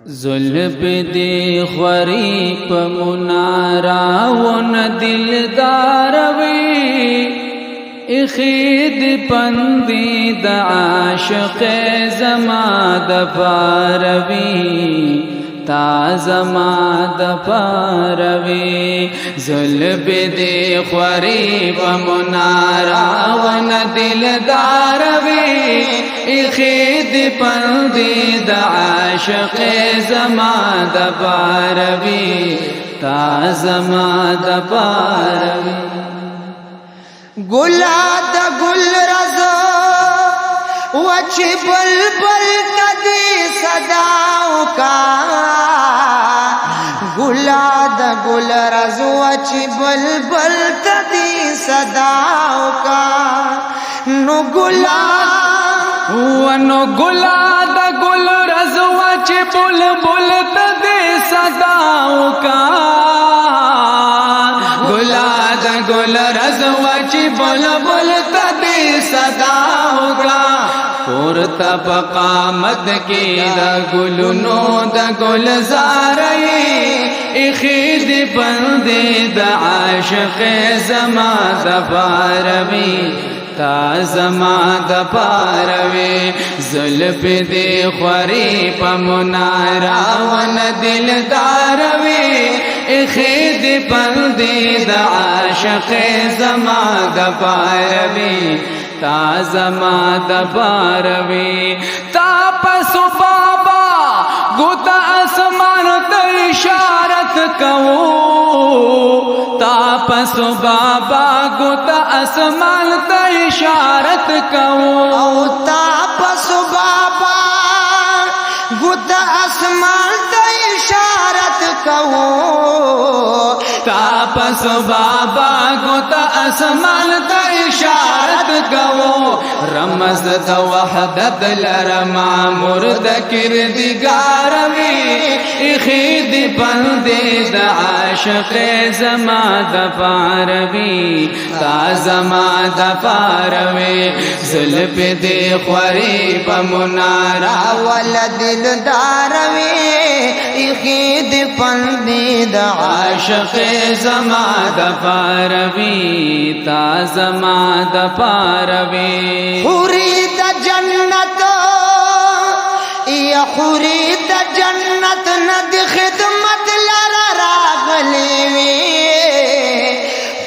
زلف دی خوری پا منارا ون دلدار وی اخید پندی دا عاشق زما دا پاروی تا زما دا پاروی زلف دی خوری پا منارا ون دلدار وی اخید پندی دا عاشق زما دا پاروی تا زما دا پاروی گلا دا گل رضا وچی بلبل تدی صداو کا گلا دا گل رضا وچی بلبل تدی صداو کا نو گلا ونو گلا دا گل رضا چی بلبل تدی صداو کا گلا دا گل رضا چی بلبل تدی صداو کا پورتا پقامت کی دا گلنو دا گل زارئی اخید بندی دا عاشق زما دا پاروی تا زما دا پاروی زلف دی خوری پا منارا ون دلداروی اخید بندی دا عاشق زما دا پاروی تا زما دا پاروی تا پسو بابا گوتا اسمان تا اشارت کو تا پسو بابا گوتا اسمان تا اشارت کو تا پسو بابا گوتا اسمان تا اشارت کو تا پسو بابا گوتا اسمان تا اشارت کو رمز دا وحدت لرما مرد کردگار وی اخید بندی دا عاشق زما دا پاروی تا زما دا پاروی زلف دی خوری پا منارا ول دلداروی اخید بندی دا عاشق زما دا پاروی تا زما دا پاروی خوری دا جنت یا خوری دا جنت ند خدمت لرا راغلی وی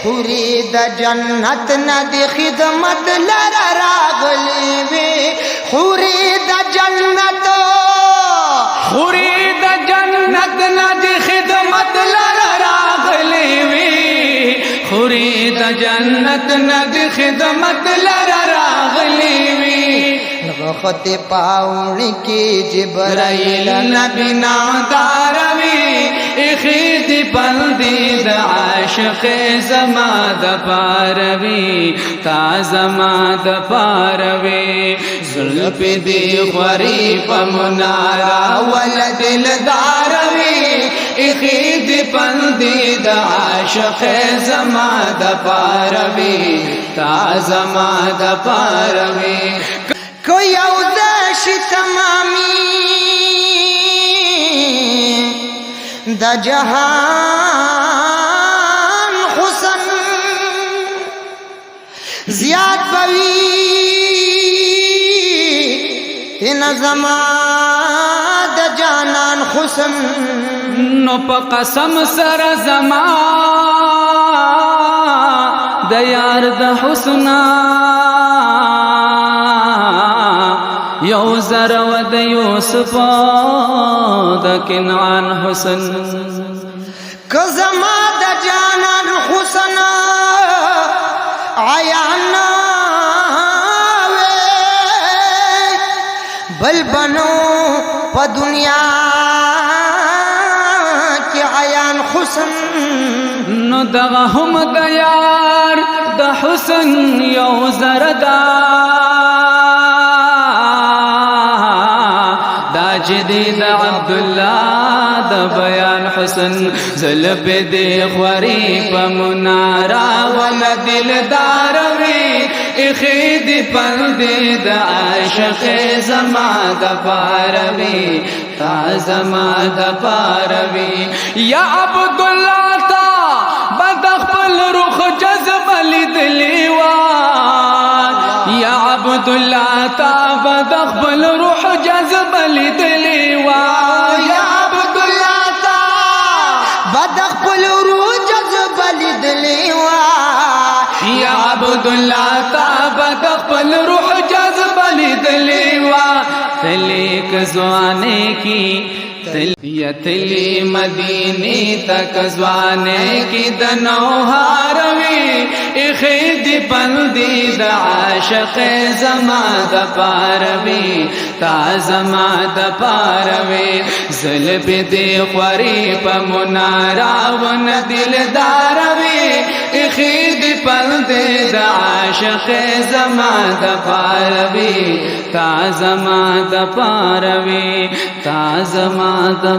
خوری دا جنت ند خدمت لرا راغلی وی خوری دا جنت خوری دا جنت ند خدمت لرا راغلی وی خوری دا جنت ند خدمت لرا راغلی وی غخت پاؤنی کی جبرائیل نبی ناداروی اخید بندی دا عاشق زما دا پاروی تا زما دا پاروی زلف دی خوری پا منارا ول دلداروی اخید بندی دا عاشق زما دا پاروی تا زما دا پاروی کوئی اوزش تمامی دا جہان حسن زیاد بوی تین زمان دا جانان حسن نو پا قسم سر زمان دا یار دا حسنا یو زر و د یوسف د کنعان حسن کزما د جانان حسن عیانا بل بنو په دنیا کی عیان حسن نو دغه هم د یار د حسن یو زردا جدید عبداللہ دا بیان حسن زلف دی خوری پا منارا ولا دلداروی اخید پندی دا عاشق زما دا پاروی تا زما د پاروي یا عبدالله تا بد خپل روح جذب لیدلی وا یا عبدالله تا بد خپل روح جذب لیدلی وا یا عبدالله تا بد خپل روح جذب لیدلی وا یا عبدالله تا بد خپل روح جذب لیدلی وا تلیک زوانے کی یتلی مدینی تک زوانے کی دنوہاروی اخید پندی دا عاشق زما دا پاروی تا زما دا پاروی ظلب دی خوری پا مناراون دلداروی اخید پندی دا عاشق زما دا پاروی تا زما دا پاروی تا زما د